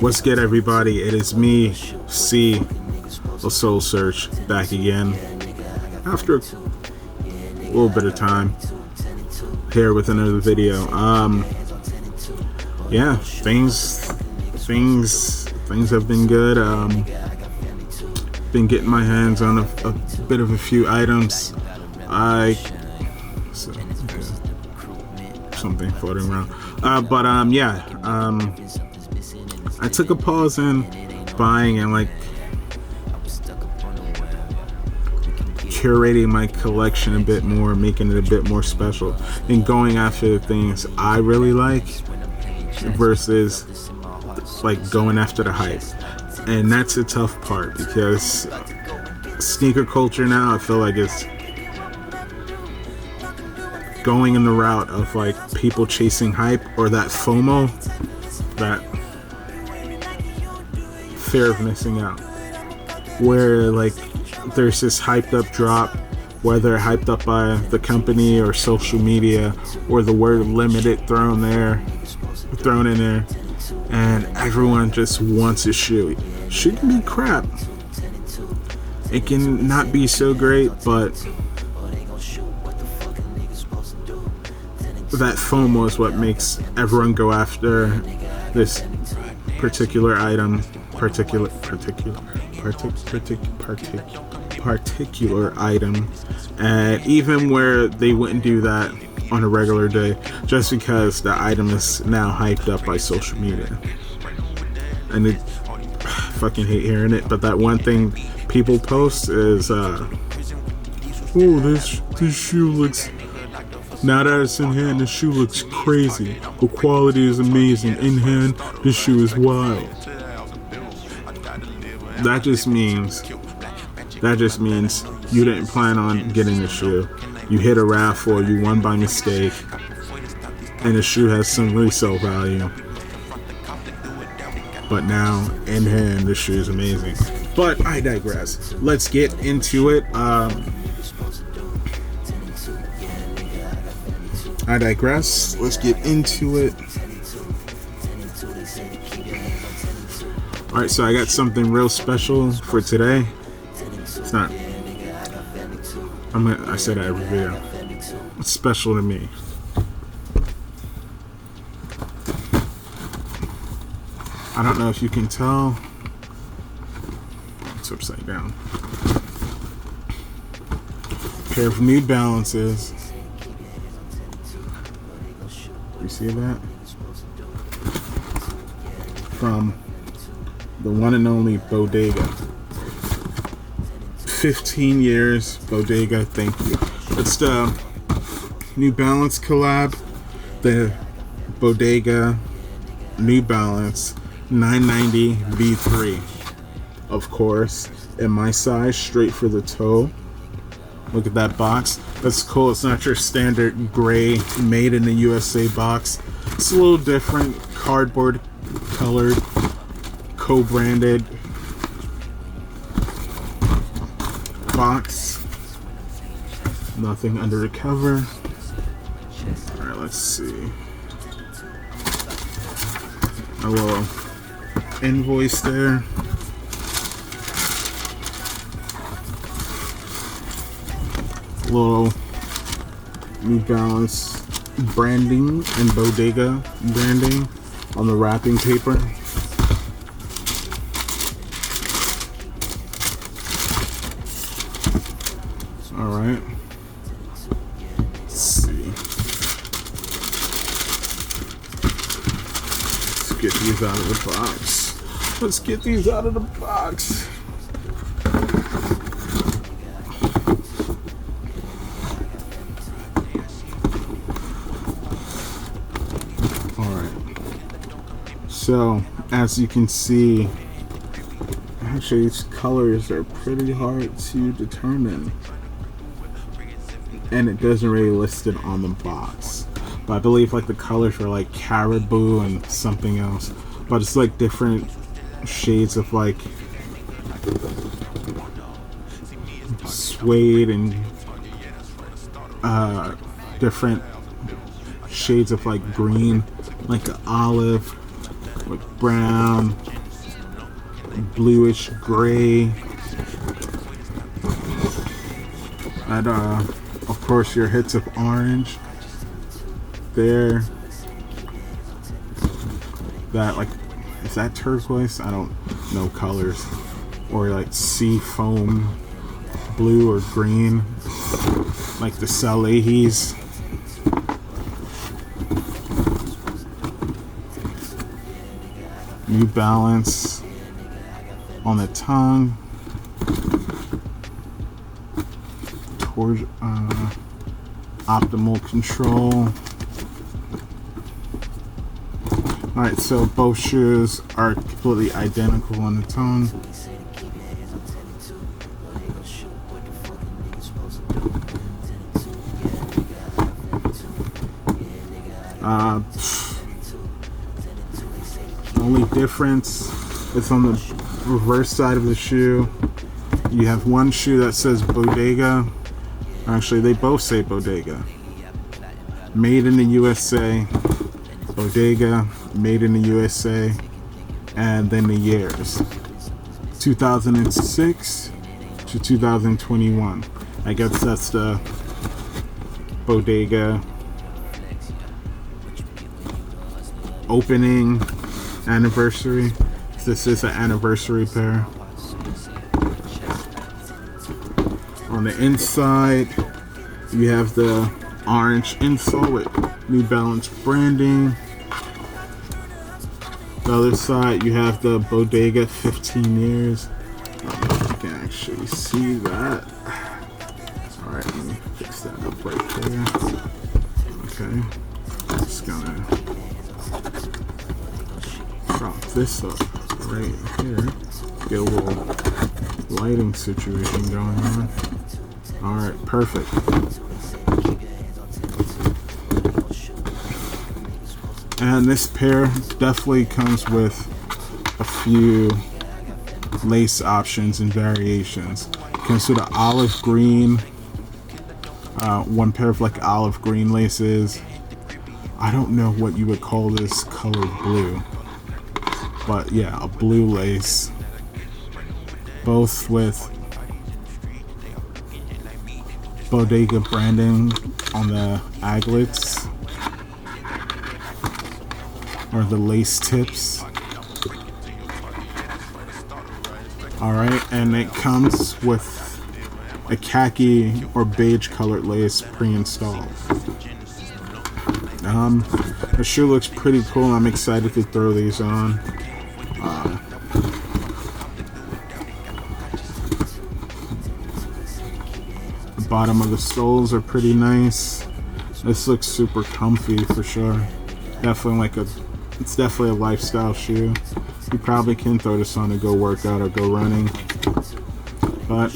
What's good, everybody? It is me, C, of Soul Search, back again after a little bit of time here with another video. Yeah, things have been good. Been getting my hands on a bit of a few items. Something floating around. I took a pause in buying and curating my collection a bit more, making it a bit more special, and going after the things I really like versus going after the hype. And that's a tough part because sneaker culture now, I feel like it's going in the route of people chasing hype, or that FOMO, that fear of missing out, where there's this hyped up drop, whether hyped up by the company or social media, or the word limited thrown in there, and everyone just wants a shoe. Shoe can be crap, it can not be so great, but that FOMO is what makes everyone go after this particular item, particular item, and even where they wouldn't do that on a regular day, just because the item is now hyped up by social media. And I fucking hate hearing it, but that one thing people post is, oh, this shoe looks, now that it's in hand, the shoe looks crazy. The quality is amazing. In hand, this shoe is wild. That just means you didn't plan on getting the shoe. You hit a raffle, you won by mistake, and the shoe has some resale value. But now, in hand, the shoe is amazing. But I digress. Let's get into it. Let's get into it. Alright, so I got something real special for today. It's not, I say that every video. It's special to me. I don't know if you can tell. It's upside down. A pair of New Balances. You see that? From the one and only BODEGA. 15 years, BODEGA, thank you. It's the New Balance collab. The BODEGA New Balance 990 V3. Of course, in my size, straight for the toe. Look at that box. That's cool. It's not your standard gray made in the USA box. It's a little different. Cardboard colored, co-branded box. Nothing under the cover. Alright, let's see. A little invoice there. Little New Balance branding and BODEGA branding on the wrapping paper. Alright. Let's see. Let's get these out of the box. So, as you can see, actually these colors are pretty hard to determine, and it doesn't really list it on the box, but I believe the colors are caribou and something else, but it's different shades of suede and different shades of green, like an olive with brown, bluish gray. And of course your hits of orange there. That, like, is that turquoise? I don't know colors. Or like sea foam blue or green, like the Salehis. New Balance on the tongue. Towards optimal control. Alright, so both shoes are completely identical on the tongue. Only difference is on the reverse side of the shoe. You have one shoe that says Bodega. Actually, they both say Bodega. Made in the USA. Bodega, made in the USA. And then the years. 2006 to 2021. I guess that's the Bodega opening anniversary. This is an anniversary pair. On the inside, you have the orange insole with New Balance branding. The other side, you have the Bodega 15 years. I don't know if you can actually see that. Alright, let me fix that up right there. Okay. Just gonna prop this up right here. Get a little lighting situation going on. Alright, perfect. And this pair definitely comes with a few lace options and variations. It comes with an olive green, one pair of like olive green laces. I don't know what you would call this color blue, but yeah, a blue lace. Both with Bodega branding on the aglets or the lace tips. Alright, and it comes with a khaki or beige colored lace pre-installed. The shoe looks pretty cool. I'm excited to throw these on. The bottom of the soles are pretty nice. This looks super comfy for sure. It's definitely a lifestyle shoe. You probably can throw this on to go work out or go running. But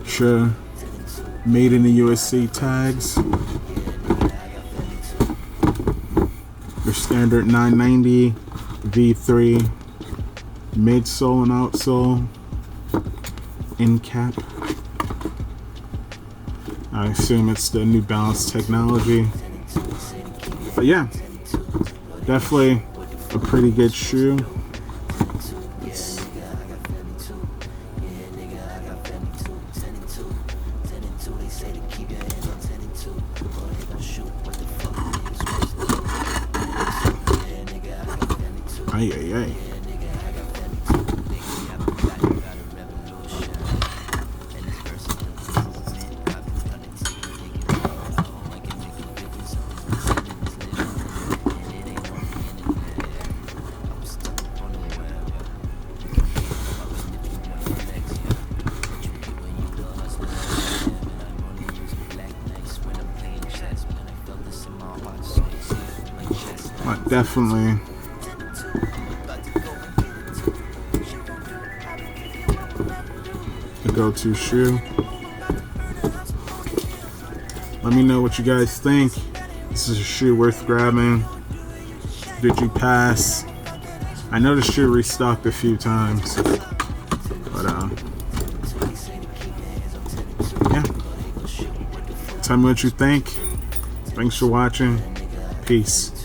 sure, made in the USA tags. Your standard 990 V3 midsole and outsole end cap. I assume it's the New Balance technology. But yeah, definitely a pretty good shoe. Ay, ay, ay. Definitely a go-to shoe. Let me know what you guys think. This is a shoe worth grabbing. Did you pass? I know the shoe restocked a few times, but yeah. Tell me what you think. Thanks for watching. Peace.